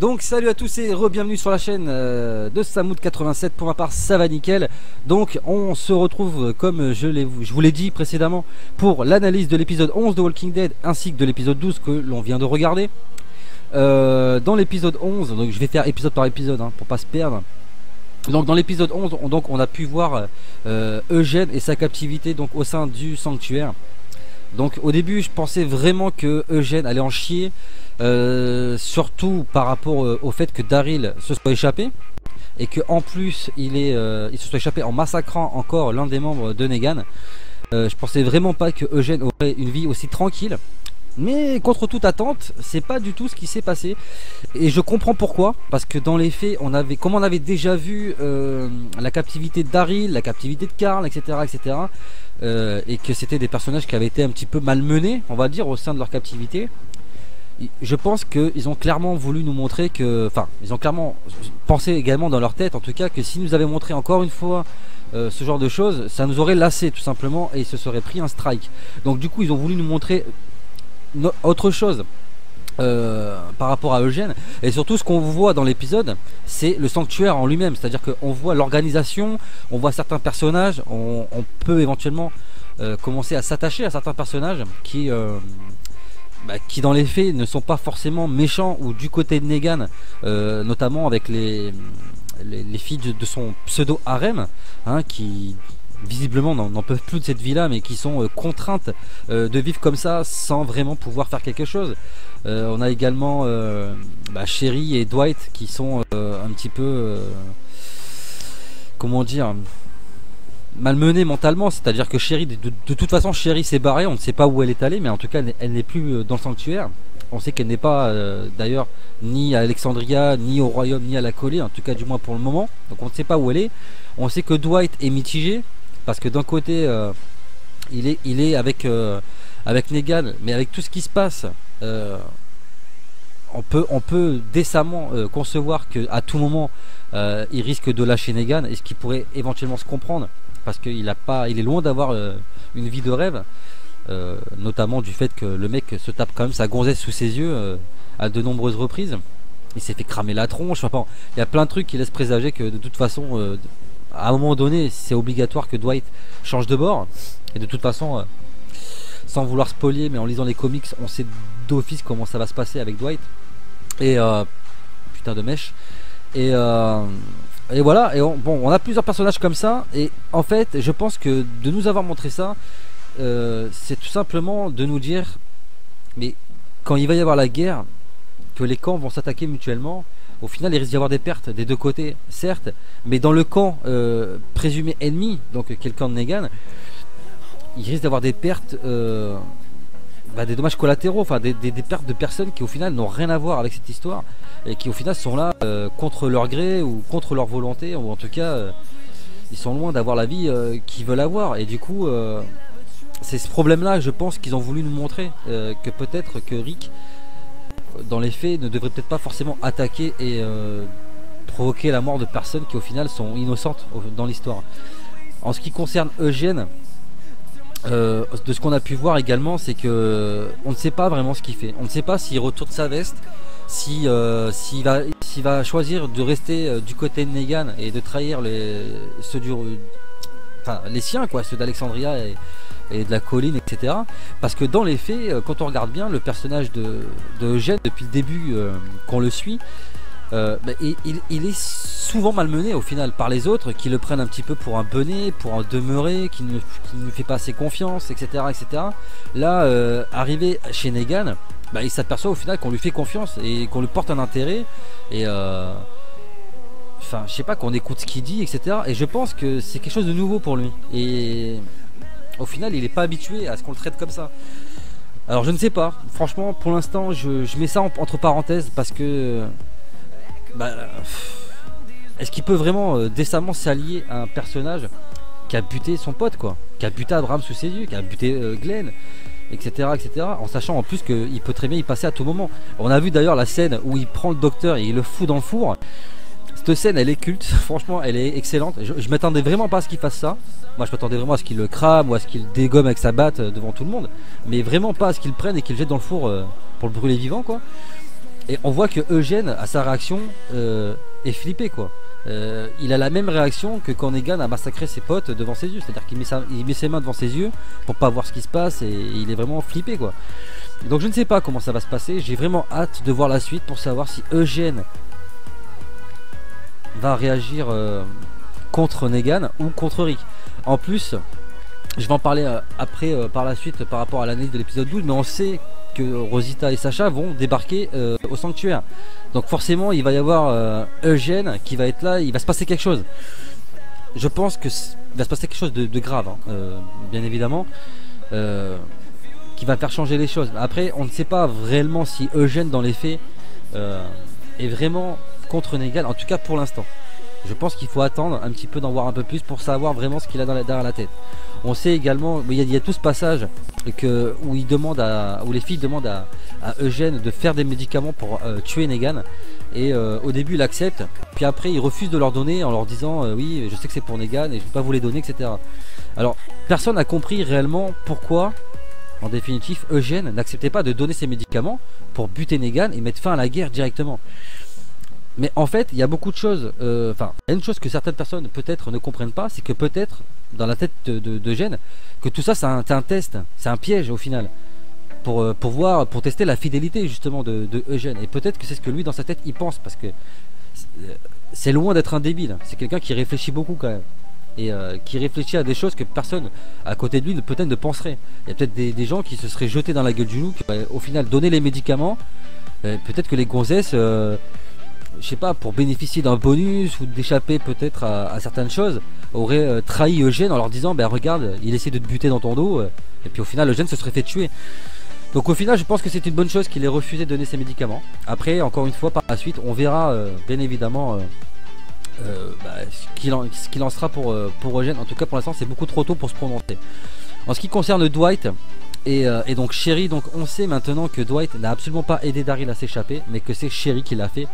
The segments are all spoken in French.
Donc salut à tous et re-bienvenue sur la chaîne de Samoud87. Pour ma part ça va nickel. Donc on se retrouve comme je vous l'ai dit précédemment pour l'analyse de l'épisode 11 de Walking Dead ainsi que de l'épisode 12 que l'on vient de regarder. Dans l'épisode 11, donc je vais faire épisode par épisode pour pas se perdre. Donc dans l'épisode 11 on a pu voir Eugène et sa captivité donc au sein du sanctuaire. Donc au début je pensais vraiment que Eugène allait en chier, surtout par rapport au fait que Daryl se soit échappé et que en plus il se soit échappé en massacrant encore l'un des membres de Negan. Je pensais vraiment pas que Eugène aurait une vie aussi tranquille, mais contre toute attente c'est pas du tout ce qui s'est passé et je comprends pourquoi, parce que dans les faits comme on avait déjà vu la captivité de Daryl, la captivité de Carl, etc. Et que c'était des personnages qui avaient été un petit peu malmenés, on va dire, au sein de leur captivité. Je pense qu'ils ont clairement voulu nous montrer que, enfin, ils ont clairement pensé également dans leur tête, en tout cas, que s'ils nous avaient montré encore une fois ce genre de choses, ça nous aurait lassé tout simplement et ils se seraient pris un strike. Donc du coup, ils ont voulu nous montrer autre chose par rapport à Eugène, et surtout ce qu'on voit dans l'épisode c'est le sanctuaire en lui-même, c'est à dire qu'on voit l'organisation, on voit certains personnages, on peut éventuellement commencer à s'attacher à certains personnages qui dans les faits ne sont pas forcément méchants ou du côté de Negan, notamment avec les filles de son pseudo harem qui visiblement n'en peuvent plus de cette vie là, mais qui sont contraintes de vivre comme ça sans vraiment pouvoir faire quelque chose. On a également Sherry et Dwight qui sont un petit peu comment dire, malmenés mentalement, c'est à dire que Sherry de toute façon Sherry s'est barrée, on ne sait pas où elle est allée, mais en tout cas elle n'est plus dans le sanctuaire. On sait qu'elle n'est pas d'ailleurs ni à Alexandria, ni au royaume, ni à la collée, en tout cas du moins pour le moment, donc on ne sait pas où elle est. On sait que Dwight est mitigé, parce que d'un côté il est avec Negan, mais avec tout ce qui se passe on peut décemment concevoir qu'à tout moment il risque de lâcher Negan, et ce qui pourrait éventuellement se comprendre, parce qu'il est loin d'avoir une vie de rêve, notamment du fait que le mec se tape quand même sa gonzesse sous ses yeux à de nombreuses reprises. Il s'est fait cramer la tronche, enfin, il y a plein de trucs qui laissent présager que de toute façon à un moment donné c'est obligatoire que Dwight change de bord. Et de toute façon sans vouloir spolier, mais en lisant les comics on sait d'office comment ça va se passer avec Dwight. Et putain de mèche. Et voilà, et on a plusieurs personnages comme ça, et en fait je pense que de nous avoir montré ça c'est tout simplement de nous dire, mais quand il va y avoir la guerre, que les camps vont s'attaquer mutuellement, au final il risque d'y avoir des pertes des deux côtés, certes, mais dans le camp présumé ennemi, donc qui est le camp de Negan, il risque d'avoir des pertes, des dommages collatéraux, enfin des pertes de personnes qui au final n'ont rien à voir avec cette histoire, et qui au final sont là contre leur gré ou contre leur volonté, ou en tout cas ils sont loin d'avoir la vie qu'ils veulent avoir. Et du coup c'est ce problème là, je pense qu'ils ont voulu nous montrer, que peut-être que Rick dans les faits ne devrait peut-être pas forcément attaquer et provoquer la mort de personnes qui au final sont innocentes dans l'histoire. En ce qui concerne Eugène, de ce qu'on a pu voir également, c'est que on ne sait pas vraiment ce qu'il fait. On ne sait pas s'il retourne sa veste, s'il va choisir de rester du côté de Negan et de trahir les siens, quoi, ceux d'Alexandria et de la colline, etc. Parce que dans les faits, quand on regarde bien le personnage de Eugène depuis le début qu'on le suit, il est souvent malmené au final par les autres, qui le prennent un petit peu pour un benet, pour un demeuré, qui ne fait pas assez confiance, etc. Là, arrivé chez Negan, il s'aperçoit au final qu'on lui fait confiance et qu'on lui porte un intérêt, et enfin je sais pas, qu'on écoute ce qu'il dit, etc. Et je pense que c'est quelque chose de nouveau pour lui, et au final il n'est pas habitué à ce qu'on le traite comme ça. Alors je ne sais pas, franchement pour l'instant je mets ça entre parenthèses, parce que est-ce qu'il peut vraiment décemment s'allier à un personnage qui a buté son pote, quoi, qui a buté Abraham sous ses yeux, qui a buté Glenn, etc., en sachant en plus qu'il peut très bien y passer à tout moment. On a vu d'ailleurs la scène où il prend le docteur et il le fout dans le four. Cette scène elle est culte, franchement elle est excellente. Je m'attendais vraiment pas à ce qu'il fasse ça. Moi je m'attendais vraiment à ce qu'il le crame ou à ce qu'il le dégomme avec sa batte devant tout le monde, mais vraiment pas à ce qu'il le prenne et qu'il le jette dans le four pour le brûler vivant, quoi. Et on voit que Eugène, à sa réaction, est flippé quoi. Il a la même réaction que quand Negan a massacré ses potes devant ses yeux, c'est-à-dire qu'il met ses mains devant ses yeux pour pas voir ce qui se passe et il est vraiment flippé quoi. Donc je ne sais pas comment ça va se passer, j'ai vraiment hâte de voir la suite pour savoir si Eugène va réagir contre Negan ou contre Rick. En plus, je vais en parler après par la suite par rapport à l'analyse de l'épisode 12, mais on sait que Rosita et Sacha vont débarquer au sanctuaire. Donc forcément il va y avoir Eugène qui va être là, il va se passer quelque chose. Je pense que il va se passer quelque chose de grave, hein, bien évidemment, qui va faire changer les choses. Après on ne sait pas réellement si Eugène dans les faits est vraiment contre Negan, en tout cas pour l'instant. Je pense qu'il faut attendre un petit peu, d'en voir un peu plus pour savoir vraiment ce qu'il a derrière la tête. On sait également, il y a tout ce passage où les filles demandent à Eugène de faire des médicaments pour tuer Negan. Et au début il accepte, puis après il refuse de leur donner en leur disant oui je sais que c'est pour Negan et je ne vais pas vous les donner, etc. Alors personne n'a compris réellement pourquoi en définitive Eugène n'acceptait pas de donner ses médicaments pour buter Negan et mettre fin à la guerre directement. Mais en fait, il y a beaucoup de choses. Enfin, il y a une chose que certaines personnes peut-être ne comprennent pas, c'est que peut-être dans la tête d'Eugène, que tout ça c'est un test, c'est un piège au final, pour tester la fidélité justement de Eugène. Et peut-être que c'est ce que lui dans sa tête il pense, parce que c'est loin d'être un débile. C'est quelqu'un qui réfléchit beaucoup quand même. Et qui réfléchit à des choses que personne à côté de lui peut-être ne penserait. Il y a peut-être des gens qui se seraient jetés dans la gueule du loup, qui au final donner les médicaments. Peut-être que les gonzesses, je sais pas, pour bénéficier d'un bonus ou d'échapper peut-être à certaines choses, auraient trahi Eugène en leur disant ben regarde, il essaie de te buter dans ton dos, et puis au final Eugène se serait fait tuer. Donc au final je pense que c'est une bonne chose qu'il ait refusé de donner ses médicaments. Après encore une fois par la suite on verra bien évidemment ce qu'il en sera pour Eugène. En tout cas pour l'instant c'est beaucoup trop tôt pour se prononcer. En ce qui concerne Dwight et donc Sherry, donc on sait maintenant que Dwight n'a absolument pas aidé Daryl à s'échapper, mais que c'est Sherry qui l'a fait.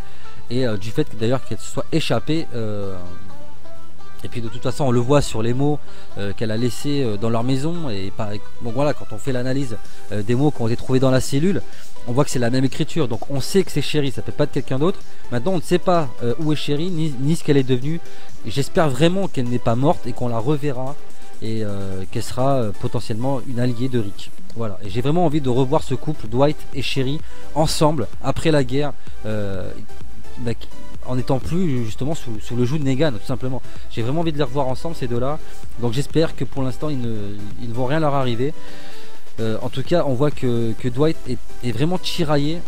Et du fait d'ailleurs qu'elle se soit échappée, et puis de toute façon on le voit sur les mots qu'elle a laissés dans leur maison. Et donc voilà, quand on fait l'analyse des mots qui ont été trouvés dans la cellule, on voit que c'est la même écriture. Donc on sait que c'est Sherry, ça peut pas être quelqu'un d'autre. Maintenant on ne sait pas où est Sherry ni ce qu'elle est devenue. J'espère vraiment qu'elle n'est pas morte et qu'on la reverra, et qu'elle sera potentiellement une alliée de Rick. Voilà, et j'ai vraiment envie de revoir ce couple Dwight et Sherry ensemble après la guerre, en étant plus justement sous le joug de Negan, tout simplement. J'ai vraiment envie de les revoir ensemble ces deux-là. Donc j'espère que pour l'instant ils ne vont rien leur arriver. En tout cas on voit que Dwight est vraiment tiraillé.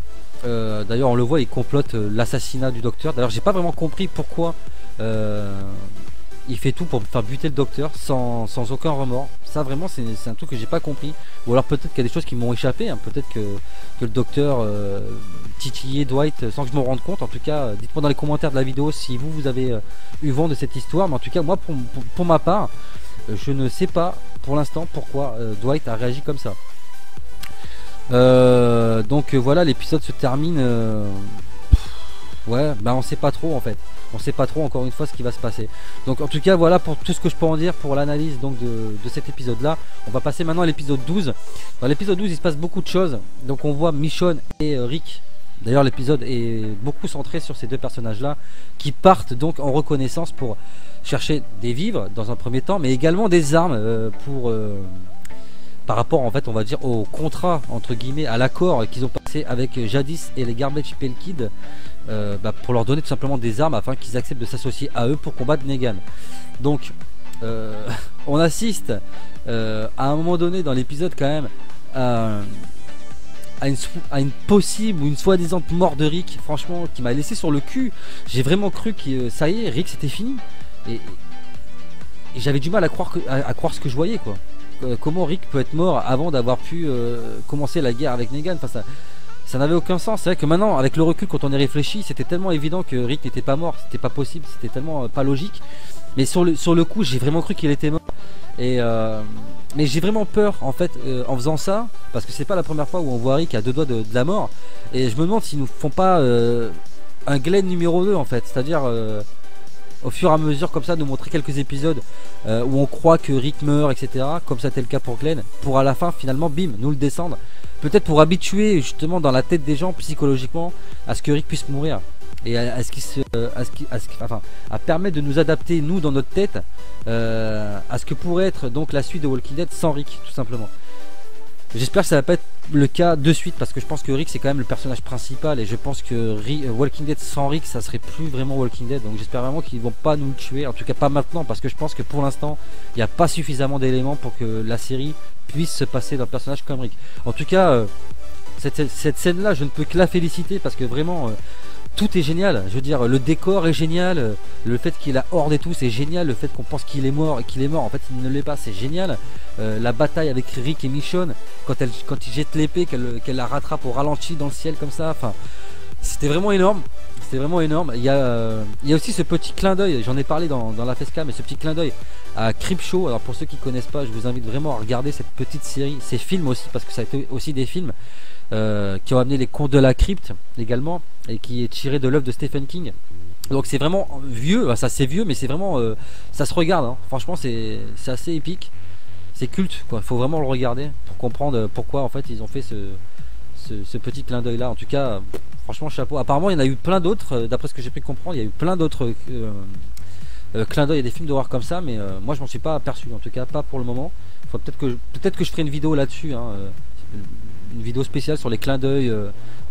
D'ailleurs on le voit, il complote l'assassinat du docteur. D'ailleurs j'ai pas vraiment compris pourquoi il fait tout pour faire buter le docteur sans aucun remords. Ça vraiment c'est un truc que j'ai pas compris. Ou alors peut-être qu'il y a des choses qui m'ont échappé, hein. Peut-être que le docteur titillait Dwight sans que je m'en rende compte. En tout cas dites-moi dans les commentaires de la vidéo si vous avez eu vent de cette histoire. Mais en tout cas moi pour ma part je ne sais pas pour l'instant pourquoi Dwight a réagi comme ça. Donc voilà, l'épisode se termine. Ouais, bah on sait pas trop en fait. On sait pas trop encore une fois ce qui va se passer. Donc en tout cas voilà pour tout ce que je peux en dire pour l'analyse donc de cet épisode là. On va passer maintenant à l'épisode 12. Dans l'épisode 12 il se passe beaucoup de choses. Donc on voit Michonne et Rick. D'ailleurs l'épisode est beaucoup centré sur ces deux personnages là, qui partent donc en reconnaissance pour chercher des vivres dans un premier temps, mais également des armes par rapport en fait on va dire au contrat entre guillemets, à l'accord qu'ils ont passé avec Jadis et les Garbage Pail Kids, pour leur donner tout simplement des armes afin qu'ils acceptent de s'associer à eux pour combattre Negan. Donc on assiste à un moment donné dans l'épisode quand même à une possible ou une soi-disant mort de Rick, franchement qui m'a laissé sur le cul. J'ai vraiment cru que ça y est, Rick c'était fini, et j'avais du mal à croire ce que je voyais quoi. Comment Rick peut être mort avant d'avoir pu commencer la guerre avec Negan. Enfin, ça n'avait aucun sens. C'est vrai que maintenant avec le recul quand on y réfléchit, c'était tellement évident que Rick n'était pas mort, c'était pas possible, c'était tellement pas logique. Mais sur le coup j'ai vraiment cru qu'il était mort. Et mais j'ai vraiment peur en fait en faisant ça, parce que c'est pas la première fois où on voit Rick à deux doigts de la mort. Et je me demande s'ils nous font pas un Glenn numéro 2 en fait, c'est à dire au fur et à mesure comme ça nous montrer quelques épisodes où on croit que Rick meurt, etc. Comme ça c'était le cas pour Glenn, pour à la fin finalement bim nous le descendre. Peut-être pour habituer justement dans la tête des gens psychologiquement à ce que Rick puisse mourir. Et à ce qui se, enfin, à permettre de nous adapter nous dans notre tête à ce que pourrait être donc la suite de Walking Dead sans Rick tout simplement. J'espère que ça va pas être le cas de suite parce que je pense que Rick c'est quand même le personnage principal et je pense que Walking Dead sans Rick ça serait plus vraiment Walking Dead, donc j'espère vraiment qu'ils vont pas nous le tuer, en tout cas pas maintenant parce que je pense que pour l'instant il n'y a pas suffisamment d'éléments pour que la série puisse se passer d'un personnage comme Rick. En tout cas cette scène là je ne peux que la féliciter parce que vraiment tout est génial, je veux dire le décor est génial, le fait qu'il a horde et tout c'est génial, le fait qu'on pense qu'il est mort et qu'il est mort en fait il ne l'est pas, c'est génial. La bataille avec Rick et Michonne quand il jette l'épée, qu'elle la rattrape au ralenti dans le ciel comme ça, enfin c'était vraiment énorme. C'était vraiment énorme. Il y a aussi ce petit clin d'œil, j'en ai parlé dans la Fesca, mais ce petit clin d'œil à Creepshow. Alors pour ceux qui connaissent pas, je vous invite vraiment à regarder cette petite série, ces films aussi, parce que ça a été aussi des films qui ont amené les contes de la crypte également, et qui est tiré de l'œuvre de Stephen King. Donc c'est vraiment vieux, ça c'est vieux, mais c'est vraiment, ça se regarde, hein. Franchement c'est assez épique, c'est culte quoi. Faut vraiment le regarder pour comprendre pourquoi en fait ils ont fait ce petit clin d'œil là. En tout cas, franchement chapeau. Apparemment il y en a eu plein d'autres, d'après ce que j'ai pu comprendre, il y a eu plein d'autres clin d'œil et des films d'horreur comme ça, mais moi je m'en suis pas aperçu, en tout cas pas pour le moment. Peut-être que je ferai une vidéo là-dessus, hein, une vidéo spéciale sur les clins d'œil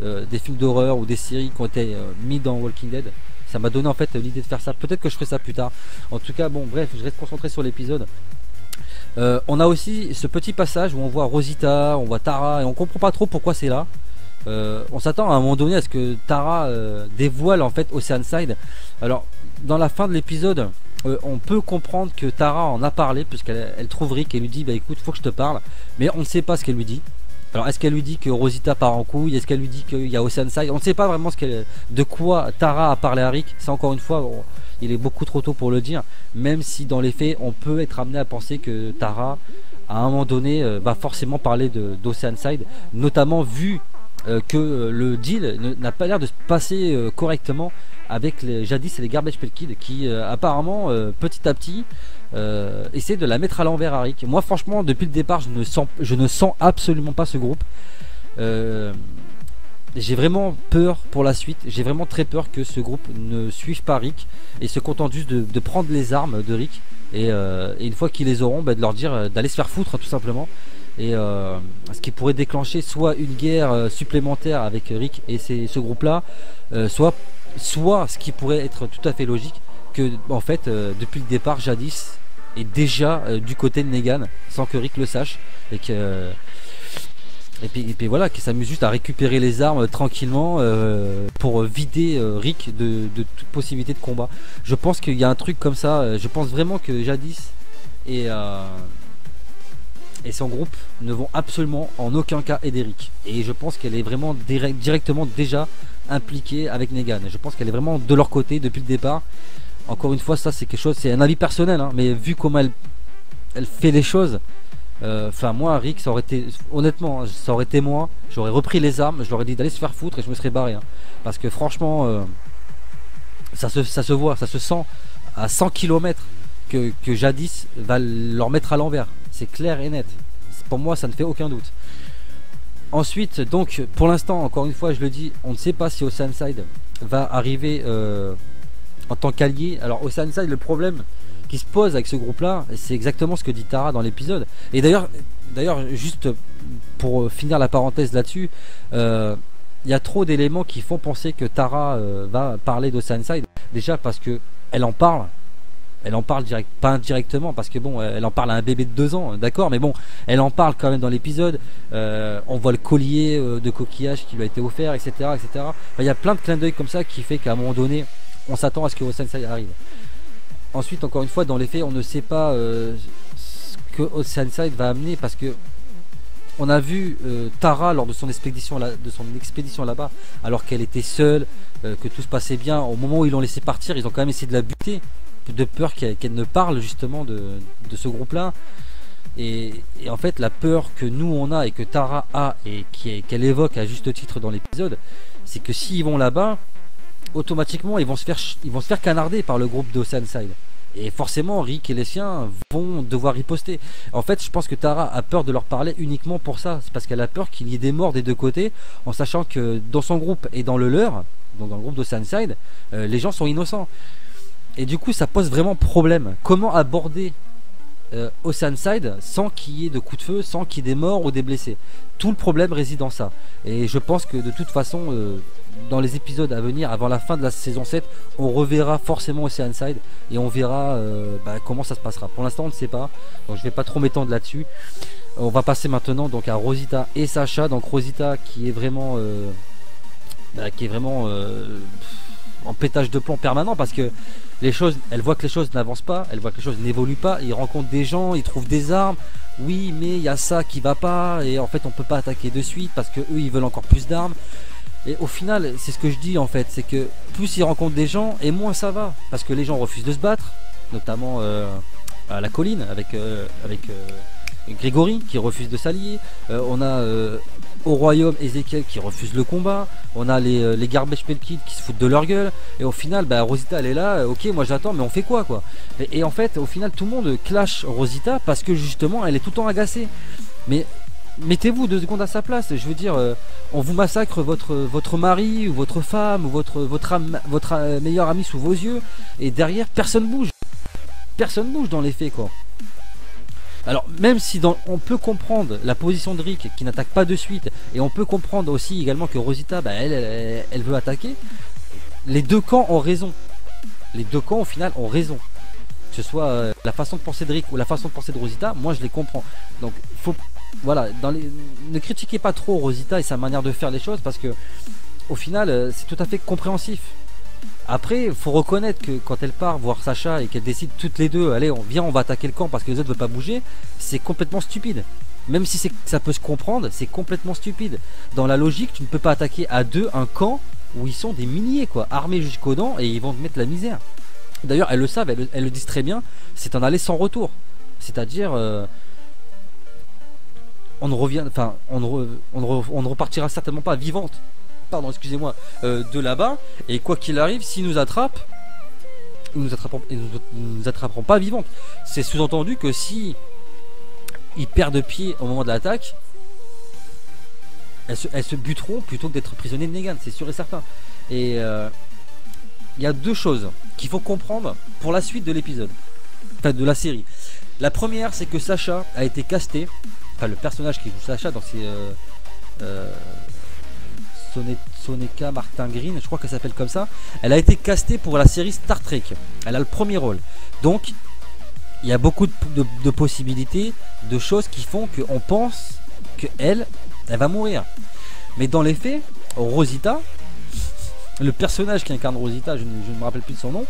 des films d'horreur ou des séries qui ont été mis dans Walking Dead. Ça m'a donné en fait l'idée de faire ça. Peut-être que je ferai ça plus tard. En tout cas, bon, bref, je reste concentré sur l'épisode. On a aussi ce petit passage où on voit Rosita, on voit Tara, et on comprend pas trop pourquoi c'est là. On s'attend à un moment donné à ce que Tara dévoile en fait Oceanside. Alors, dans la fin de l'épisode, on peut comprendre que Tara en a parlé, puisqu'elle trouve Rick et lui dit bah écoute, faut que je te parle, mais on ne sait pas ce qu'elle lui dit. Alors est-ce qu'elle lui dit que Rosita part en couille, est-ce qu'elle lui dit qu'il y a Oceanside? On ne sait pas vraiment de quoi Tara a parlé à Rick. C'est encore une fois, il est beaucoup trop tôt pour le dire, même si dans les faits on peut être amené à penser que Tara à un moment donné va forcément parler d'Oceanside, notamment vu que le deal n'a pas l'air de se passer correctement avec les jadis et les Garbage Pail Kids qui apparemment petit à petit essaient de la mettre à l'envers à Rick. Moi franchement depuis le départ je ne sens absolument pas ce groupe. J'ai vraiment peur pour la suite, j'ai vraiment très peur que ce groupe ne suive pas Rick et se contente juste de prendre les armes de Rick et une fois qu'ils les auront, de leur dire d'aller se faire foutre tout simplement. Et ce qui pourrait déclencher soit une guerre supplémentaire avec Rick et ce groupe là, soit ce qui pourrait être tout à fait logique, que en fait depuis le départ Jadis est déjà du côté de Negan sans que Rick le sache, et que et puis voilà, qu'il s'amuse juste à récupérer les armes tranquillement pour vider Rick de toute possibilité de combat. Je pense qu'il y a un truc comme ça, je pense vraiment que Jadis et son groupe ne vont absolument en aucun cas aider Rick. Et je pense qu'elle est vraiment directement déjà impliquée avec Negan. Je pense qu'elle est vraiment de leur côté depuis le départ. Encore une fois, ça c'est quelque chose, c'est un avis personnel, hein, mais vu comment elle fait les choses, enfin moi Rick, ça aurait été, honnêtement, ça aurait été moi, j'aurais repris les armes, je leur ai dit d'aller se faire foutre et je me serais barré, hein, parce que franchement ça se voit, ça se sent à 100 km que Jadis va leur mettre à l'envers, c'est clair et net. Pour moi ça ne fait aucun doute. Ensuite, donc pour l'instant, encore une fois je le dis, on ne sait pas si Oceanside va arriver en tant qu'allié. Alors Oceanside, le problème qui se pose avec ce groupe là, c'est exactement ce que dit Tara dans l'épisode. Et d'ailleurs juste pour finir la parenthèse là-dessus, il y a trop d'éléments qui font penser que Tara va parler d'Oceanside. Déjà parce que elle en parle pas indirectement, parce que bon, elle en parle à un bébé de 2 ans, d'accord, mais bon, elle en parle quand même dans l'épisode. On voit le collier de coquillage qui lui a été offert, etc., etc. Enfin, il y a plein de clins d'œil comme ça qui fait qu'à un moment donné on s'attend à ce que Oceanside arrive. Ensuite, encore une fois, dans les faits, on ne sait pas ce que Oceanside va amener, parce que on a vu Tara lors de son expédition là-bas, alors qu'elle était seule, que tout se passait bien. Au moment où ils l'ont laissé partir, ils ont quand même essayé de la buter, de peur qu'elle ne parle justement de ce groupe-là. Et en fait, la peur que nous on a et que Tara a et qu'elle évoque à juste titre dans l'épisode, c'est que s'ils vont là-bas, automatiquement ils vont se faire canarder par le groupe d'Oceanside. Et forcément, Rick et les siens vont devoir riposter. En fait, je pense que Tara a peur de leur parler uniquement pour ça. C'est parce qu'elle a peur qu'il y ait des morts des deux côtés, en sachant que dans son groupe et dans le leur, donc dans le groupe d'Oceanside, les gens sont innocents. Et du coup, ça pose vraiment problème. Comment aborder Oceanside sans qu'il y ait de coups de feu, sans qu'il y ait des morts ou des blessés? Tout le problème réside dans ça. Et je pense que de toute façon, dans les épisodes à venir, avant la fin de la saison 7, on reverra forcément Oceanside et on verra comment ça se passera. Pour l'instant, on ne sait pas, donc je vais pas trop m'étendre là-dessus. On va passer maintenant donc à Rosita et Sacha. Donc Rosita qui est vraiment en pétage de plomb permanent, parce que elle voit que les choses n'avancent pas, elle voit que les choses n'évoluent pas. Il rencontre des gens, il trouve des armes. Oui, mais il y a ça qui va pas, et en fait on peut pas attaquer de suite parce que eux ils veulent encore plus d'armes. Et au final, c'est ce que je dis en fait, c'est que plus il rencontre des gens et moins ça va, parce que les gens refusent de se battre, notamment à la colline avec Grégory qui refuse de s'allier. On a au royaume Ezekiel qui refuse le combat. On a les Garbage Pail Kids qui se foutent de leur gueule. Et au final, Rosita elle est là, ok, moi j'attends, mais on fait quoi et en fait, au final, tout le monde clash Rosita parce que justement elle est tout le temps agacée. Mais mettez-vous 2 secondes à sa place. Je veux dire, on vous massacre votre mari ou votre femme ou votre meilleur ami sous vos yeux, et derrière personne bouge. Personne bouge dans les faits, quoi. Alors même si on peut comprendre la position de Rick qui n'attaque pas de suite, et on peut comprendre aussi également que Rosita elle veut attaquer, les deux camps ont raison. Les deux camps au final ont raison. Que ce soit la façon de penser de Rick ou la façon de penser de Rosita, moi je les comprends. Donc voilà, ne critiquez pas trop Rosita et sa manière de faire les choses, parce que au final c'est tout à fait compréhensif. Après, il faut reconnaître que quand elle part voir Sacha et qu'elle décide toutes les deux, allez, on va attaquer le camp parce que les autres ne veulent pas bouger, c'est complètement stupide. Même si ça peut se comprendre, c'est complètement stupide. Dans la logique, tu ne peux pas attaquer à deux un camp où ils sont des milliers, quoi, armés jusqu'aux dents, et ils vont te mettre la misère. D'ailleurs, elles le savent, elles le disent très bien, c'est en aller sans retour. C'est-à-dire, on ne repartira certainement pas vivante. Pardon, excusez-moi, de là-bas, et quoi qu'il arrive, s'ils nous attrapent, ils nous attraperont pas vivantes. C'est sous-entendu que si ils perdent pied au moment de l'attaque, elles se buteront plutôt que d'être prisonniers de Negan, c'est sûr et certain. Et il y a 2 choses qu'il faut comprendre pour la suite de l'épisode, enfin de la série. La première, c'est que Sacha a été casté, enfin le personnage qui joue Sacha, donc c'est Soneca Martin Green, je crois qu'elle s'appelle comme ça. Elle a été castée pour la série Star Trek. Elle a le premier rôle. Donc, il y a beaucoup de possibilités, de choses qui font qu'on pense qu'elle va mourir. Mais dans les faits, Rosita, le personnage qui incarne Rosita, je ne me rappelle plus de son nom,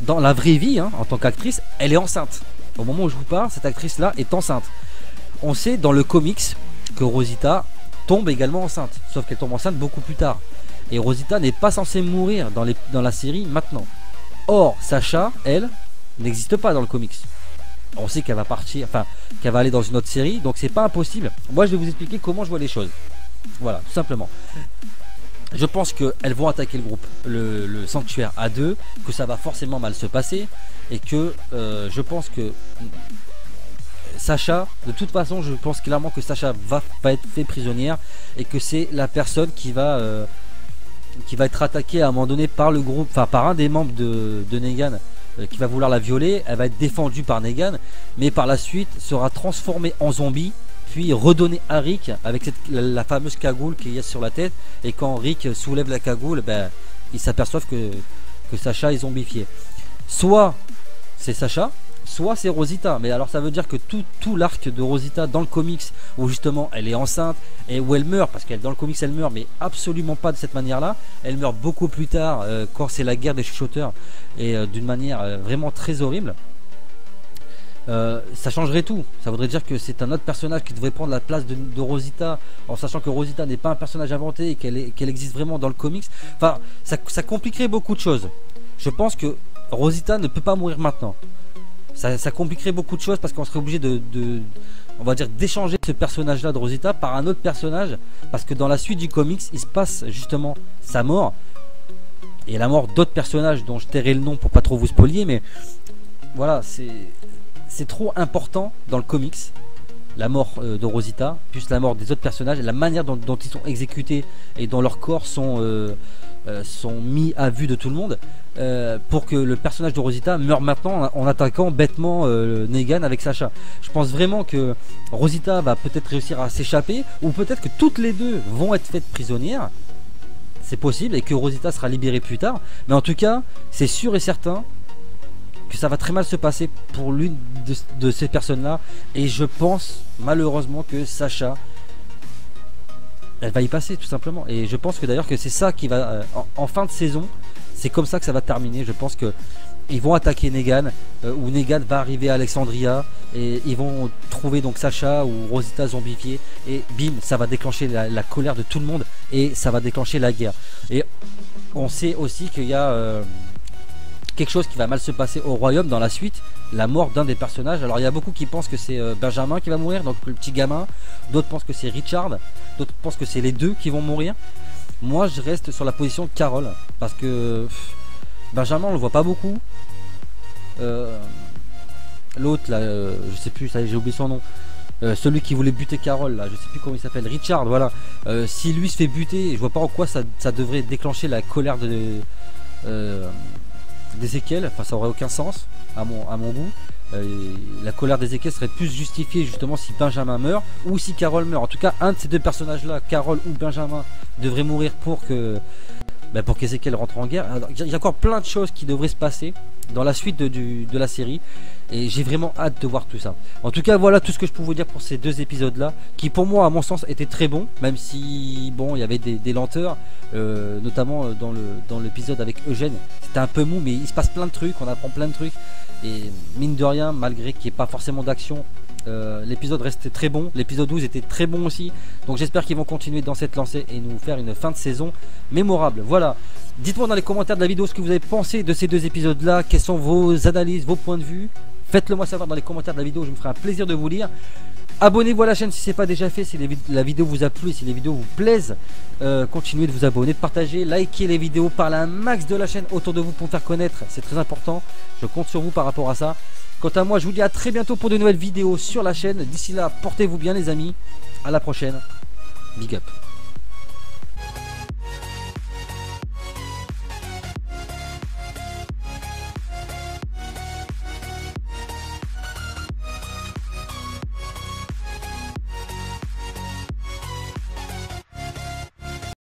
dans la vraie vie, hein, en tant qu'actrice, elle est enceinte. Au moment où je vous parle, cette actrice-là est enceinte. On sait dans le comics que Rosita tombe également enceinte, sauf qu'elle tombe enceinte beaucoup plus tard. Et Rosita n'est pas censée mourir dans la série maintenant. Or, Sacha, elle, n'existe pas dans le comics. On sait qu'elle va partir, enfin, qu'elle va aller dans une autre série, donc c'est pas impossible. Moi, je vais vous expliquer comment je vois les choses. Voilà, tout simplement. Je pense qu'elles vont attaquer le groupe, le sanctuaire à 2, que ça va forcément mal se passer, et que je pense que Sacha, de toute façon, je pense clairement que Sacha va être fait prisonnière, et que c'est la personne qui va être attaquée à un moment donné par le groupe, enfin par un des membres de Negan, qui va vouloir la violer. Elle va être défendue par Negan, mais par la suite sera transformée en zombie, puis redonnée à Rick avec la fameuse cagoule qu'il y a sur la tête. Et quand Rick soulève la cagoule, ils s'aperçoivent que Sacha est zombifié. Soit c'est Sacha, soit c'est Rosita. Mais alors ça veut dire que tout l'arc de Rosita dans le comics, où justement elle est enceinte et où elle meurt, parce qu'elle dans le comics elle meurt, mais absolument pas de cette manière là, elle meurt beaucoup plus tard, quand c'est la guerre des chuchoteurs, et d'une manière vraiment très horrible. Ça changerait tout. Ça voudrait dire que c'est un autre personnage qui devrait prendre la place de Rosita, en sachant que Rosita n'est pas un personnage inventé et qu'elle existe vraiment dans le comics. Enfin, ça compliquerait beaucoup de choses. Je pense que Rosita ne peut pas mourir maintenant. Ça compliquerait beaucoup de choses, parce qu'on serait obligé on va dire, d'échanger ce personnage là de Rosita par un autre personnage, parce que dans la suite du comics il se passe justement sa mort. et la mort d'autres personnages dont je tairai le nom pour pas trop vous spolier, mais voilà, c'est trop important dans le comics, la mort de Rosita, plus la mort des autres personnages, et la manière dont ils sont exécutés et dont leurs corps sont mis à vue de tout le monde, pour que le personnage de Rosita meure maintenant en attaquant bêtement Negan avec Sacha. Je pense vraiment que Rosita va peut-être réussir à s'échapper, ou peut-être que toutes les deux vont être faites prisonnières. C'est possible, et que Rosita sera libérée plus tard. Mais en tout cas, c'est sûr et certain que ça va très mal se passer pour l'une de ces personnes-là. Et je pense malheureusement que Sacha, elle va y passer tout simplement. Et je pense que d'ailleurs que c'est ça qui va en fin de saison, c'est comme ça que ça va terminer. Je pense que ils vont attaquer Negan, ou Negan va arriver à Alexandria, et ils vont trouver donc Sacha ou Rosita zombifiée, et bim, ça va déclencher la colère de tout le monde, et ça va déclencher la guerre. Et on sait aussi qu'il y a quelque chose qui va mal se passer au royaume dans la suite, la mort d'un des personnages. Alors il y a beaucoup qui pensent que c'est Benjamin qui va mourir, donc le petit gamin. D'autres pensent que c'est Richard, d'autres pensent que c'est les deux qui vont mourir. Moi je reste sur la position de Carol, parce que Benjamin on le voit pas beaucoup. L'autre là, je sais plus, j'ai oublié son nom. Celui qui voulait buter Carol là, je sais plus comment il s'appelle, Richard, voilà. Si lui se fait buter, je vois pas en quoi ça devrait déclencher la colère d'Ézéchiel. Enfin ça aurait aucun sens à mon goût. La colère d'Ézéchiel serait plus justifiée justement si Benjamin meurt ou si Carol meurt. En tout cas un de ces deux personnages là, Carol ou Benjamin, devrait mourir pour qu'Ézéchiel rentre en guerre. Il y a encore plein de choses qui devraient se passer dans la suite de la série, et j'ai vraiment hâte de voir tout ça. En tout cas voilà tout ce que je peux vous dire pour ces deux épisodes là, qui pour moi à mon sens étaient très bons, même si bon il y avait des lenteurs, notamment dans l'épisode avec Eugène, c'était un peu mou, mais il se passe plein de trucs, on apprend plein de trucs, et mine de rien, malgré qu'il n'y ait pas forcément d'action, l'épisode restait très bon. L'épisode 12 était très bon aussi. Donc j'espère qu'ils vont continuer dans cette lancée et nous faire une fin de saison mémorable. Voilà, dites-moi dans les commentaires de la vidéo ce que vous avez pensé de ces deux épisodes là. Quelles sont vos analyses, vos points de vue. Faites-le moi savoir dans les commentaires de la vidéo, je me ferai un plaisir de vous lire. Abonnez-vous à la chaîne si ce n'est pas déjà fait, si la vidéo vous a plu, si les vidéos vous plaisent. Continuez de vous abonner, de partager, likez les vidéos, parlez un max de la chaîne autour de vous pour me faire connaître, c'est très important. Je compte sur vous par rapport à ça. Quant à moi, je vous dis à très bientôt pour de nouvelles vidéos sur la chaîne. D'ici là, portez-vous bien les amis. À la prochaine. Big up.